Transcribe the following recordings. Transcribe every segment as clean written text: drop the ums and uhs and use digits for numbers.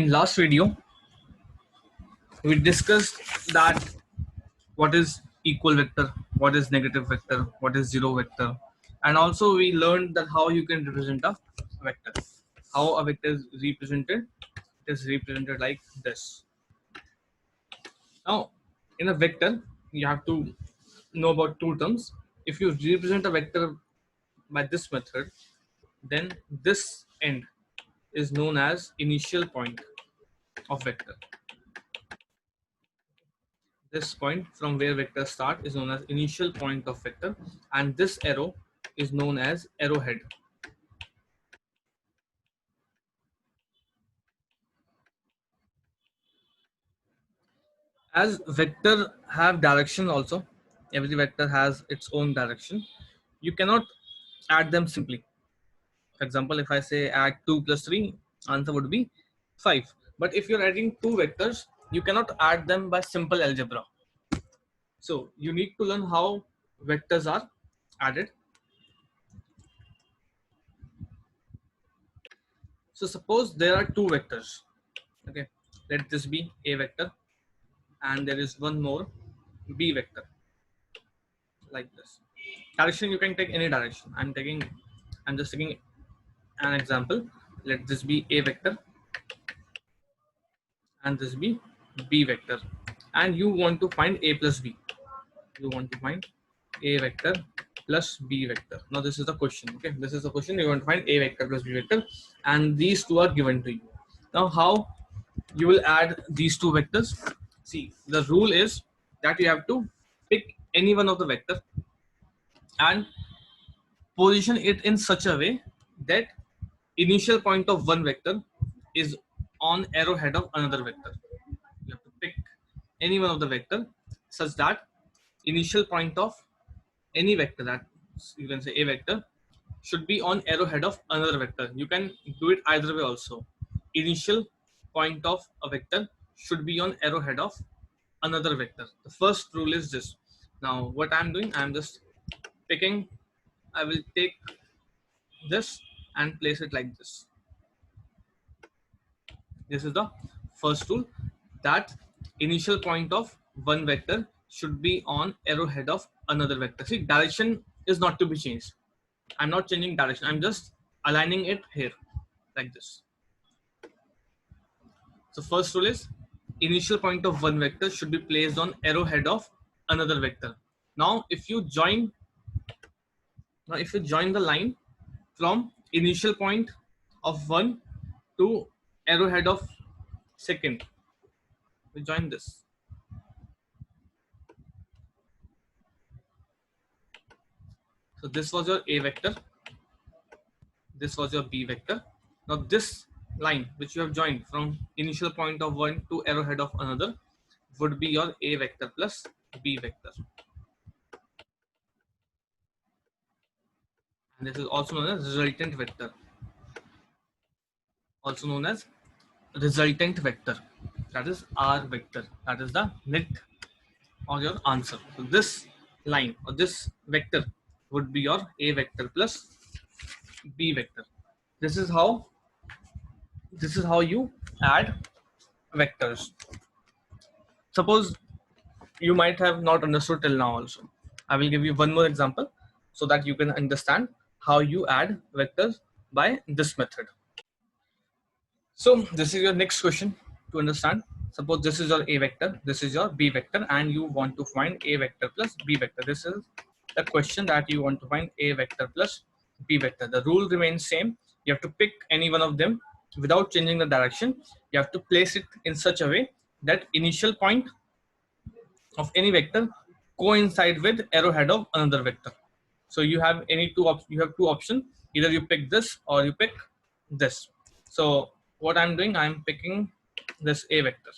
In last video, we discussed that what is equal vector, what is negative vector, what is zero vector, and also we learned that how you can represent a vector. How a vector is represented? It is represented like this. Now, in a vector, you have to know about two terms. If you represent a vector by this method, then this end is known as initial point of vector. This point from where vector start is known as initial point of vector, and this arrow is known as arrowhead. As vector have direction also, every vector has its own direction. You cannot add them simply. For example, if I say add 2 plus 3, answer would be 5. But if you're adding two vectors, you cannot add them by simple algebra. So you need to learn how vectors are added. So suppose there are two vectors. Okay, let this be a vector, and there is one more b vector like this. Direction you can take any direction. I'm just taking an example. Let this be a vector and this be b vector, and you want to find a plus b. You want to find a vector plus b vector. Now this is the question. Okay, this is the question. You want to find a vector plus b vector, and these two are given to you. Now how you will add these two vectors? See, the rule is that you have to pick any one of the vector and position it in such a way that initial point of one vector is on arrowhead of another vector. You have to pick any one of the vector such that initial point of any vector, that you can say a vector, should be on arrowhead of another vector. You can do it either way also. Initial point of a vector should be on arrowhead of another vector. The first rule is this. Now what I'm doing, I'm just picking, I will take this and place it like this. This is the first rule, that initial point of one vector should be on arrowhead of another vector. See, direction is not to be changed. I'm not changing direction. I'm just aligning it here like this. So first rule is initial point of one vector should be placed on arrowhead of another vector. Now if you join the line from initial point of one to arrowhead of second, we join this. So this was your a vector, this was your b vector. Now this line which you have joined from initial point of one to arrowhead of another would be your a vector plus b vector. And this is also known as resultant vector. Also known as resultant vector. That is R vector. That is the net or your answer. So this line or this vector would be your a vector plus b vector. This is how you add vectors. Suppose you might have not understood till now also. I will give you one more example so that you can understand how you add vectors by this method. So this is your next question to understand. Suppose this is your a vector, this is your b vector, and you want to find a vector plus b vector. This is the question, that you want to find a vector plus b vector. The rule remains same. You have to pick any one of them without changing the direction. You have to place it in such a way that initial point of any vector coincide with arrowhead of another vector. So you have two options. Either you pick this or you pick this. So what I'm doing, I'm picking this a vector.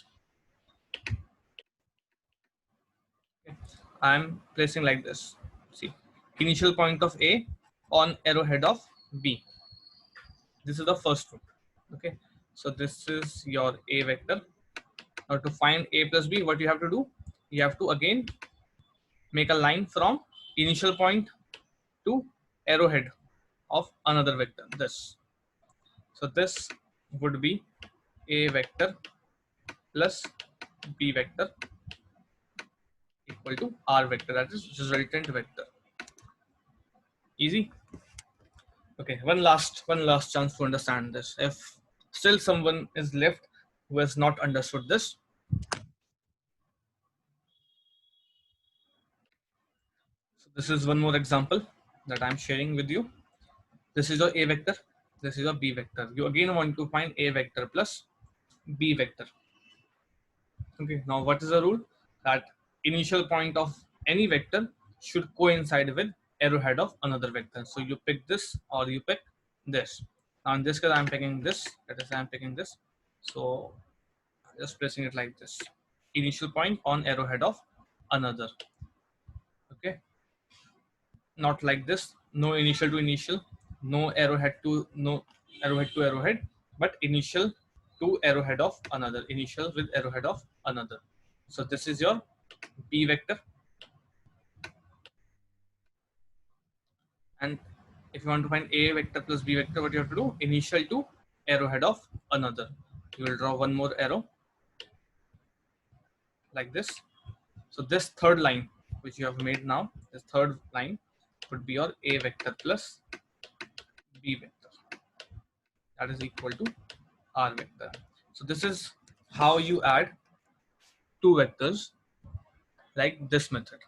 Okay. I'm placing like this. See, initial point of A on arrowhead of B. This is the first root. Okay, so this is your a vector. Now to find a plus b, what you have to do, you have to again make a line from initial point to arrowhead of another vector, this. So this would be A vector plus B vector equal to R vector, that is resultant vector. Easy. Okay, one last chance to understand this. If still someone is left who has not understood this, so this is one more example that I'm sharing with you. This is your A vector, this is your B vector. You again want to find A vector plus B vector. Okay, now what is the rule? That initial point of any vector should coincide with arrowhead of another vector. So you pick this or you pick this. Now in this case I'm picking this, that is I'm picking this. So just pressing it like this. Initial point on arrowhead of another. Okay, not like this. No initial to initial, no arrowhead to arrowhead, but initial to arrowhead of another. Initial with arrowhead of another. So this is your B vector. And if you want to find A vector plus B vector, what you have to do? Initial to arrowhead of another. You will draw one more arrow like this. So this third line which you have made now, this third line would be your A vector plus B vector. That is equal to R vector. So this is how you add two vectors like this method.